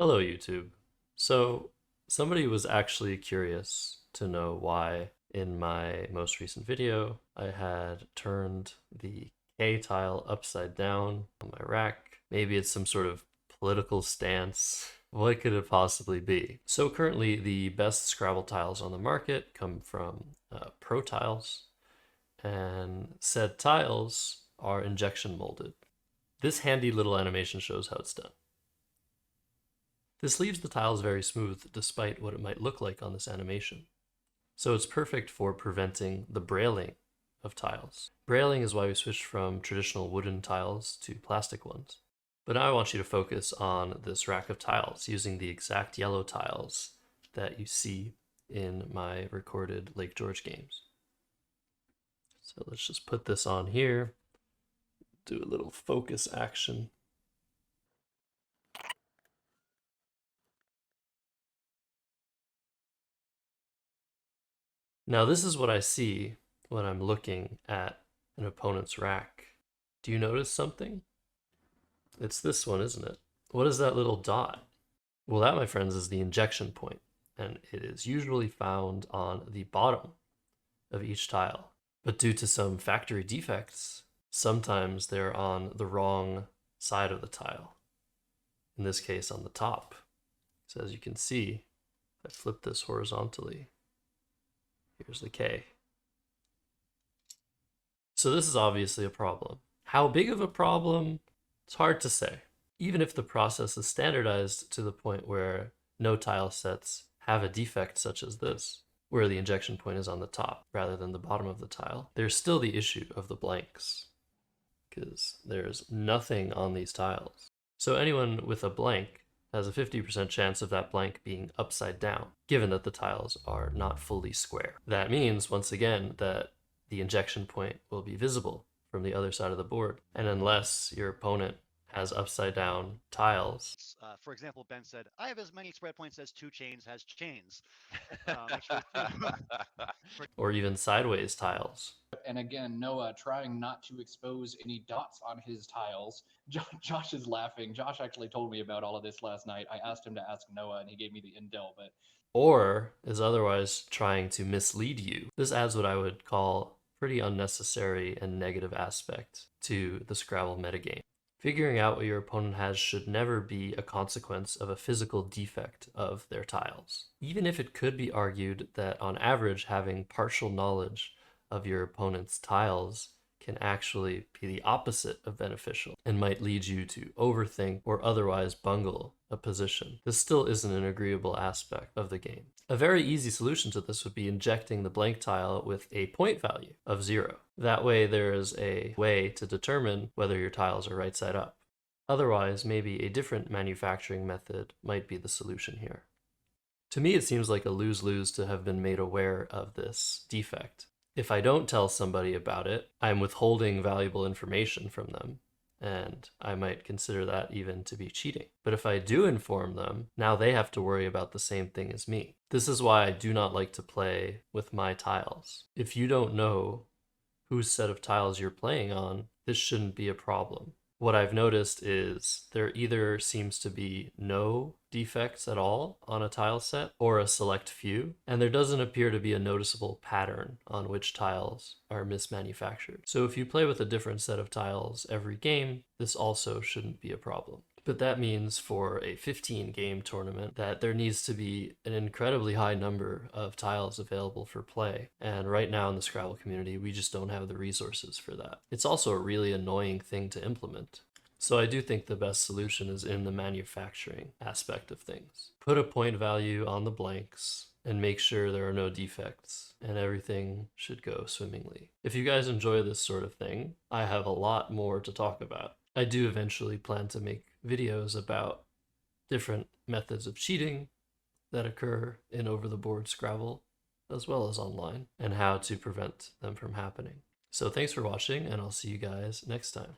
Hello, YouTube. So, somebody was actually curious to know why in my most recent video I had turned the K tile upside down on my rack. Maybe it's some sort of political stance. What could it possibly be? So currently the best Scrabble tiles on the market come from Pro Tiles, and said tiles are injection molded. This handy little animation shows how it's done. This leaves the tiles very smooth despite what it might look like on this animation. So it's perfect for preventing the brailing of tiles. Brailing is why we switched from traditional wooden tiles to plastic ones. But now I want you to focus on this rack of tiles using the exact yellow tiles that you see in my recorded Lake George games. So let's just put this on here, do a little focus action. Now this is what I see when I'm looking at an opponent's rack. Do you notice something? It's this one, isn't it? What is that little dot? Well, that, my friends, is the injection point, and it is usually found on the bottom of each tile. But due to some factory defects, sometimes they're on the wrong side of the tile. In this case, on the top. So as you can see, if I flip this horizontally, here's the K. So this is obviously a problem. How big of a problem? It's hard to say. Even if the process is standardized to the point where no tile sets have a defect such as this, where the injection point is on the top rather than the bottom of the tile, there's still the issue of the blanks, because there's nothing on these tiles. So anyone with a blank has a 50% chance of that blank being upside down, given that the tiles are not fully square. That means, once again, that the injection point will be visible from the other side of the board. And unless your opponent has upside down tiles. For example, Ben said, I have as many spread points as 2chains has chains. Or even sideways tiles. And again, Noah trying not to expose any dots on his tiles. Josh is laughing. Josh actually told me about all of this last night. I asked him to ask Noah, and he gave me the intel, but... Or is otherwise trying to mislead you. This adds what I would call pretty unnecessary and negative aspect to the Scrabble metagame. Figuring out what your opponent has should never be a consequence of a physical defect of their tiles. Even if it could be argued that on average having partial knowledge of your opponent's tiles can actually be the opposite of beneficial and might lead you to overthink or otherwise bungle a position. This still isn't an agreeable aspect of the game. A very easy solution to this would be injecting the blank tile with a point value of 0. That way there is a way to determine whether your tiles are right side up. Otherwise, maybe a different manufacturing method might be the solution here. To me, it seems like a lose-lose to have been made aware of this defect. If I don't tell somebody about it, I'm withholding valuable information from them, and I might consider that even to be cheating. But if I do inform them, now they have to worry about the same thing as me. This is why I do not like to play with my tiles. If you don't know whose set of tiles you're playing on, this shouldn't be a problem. What I've noticed is there either seems to be no defects at all on a tile set or a select few, and there doesn't appear to be a noticeable pattern on which tiles are mismanufactured. So if you play with a different set of tiles every game, this also shouldn't be a problem. But that means for a 15-game tournament that there needs to be an incredibly high number of tiles available for play. And right now in the Scrabble community, we just don't have the resources for that. It's also a really annoying thing to implement. So I do think the best solution is in the manufacturing aspect of things. Put a point value on the blanks and make sure there are no defects, and everything should go swimmingly. If you guys enjoy this sort of thing, I have a lot more to talk about. I do eventually plan to make videos about different methods of cheating that occur in over-the-board Scrabble, as well as online, and how to prevent them from happening. So thanks for watching, and I'll see you guys next time.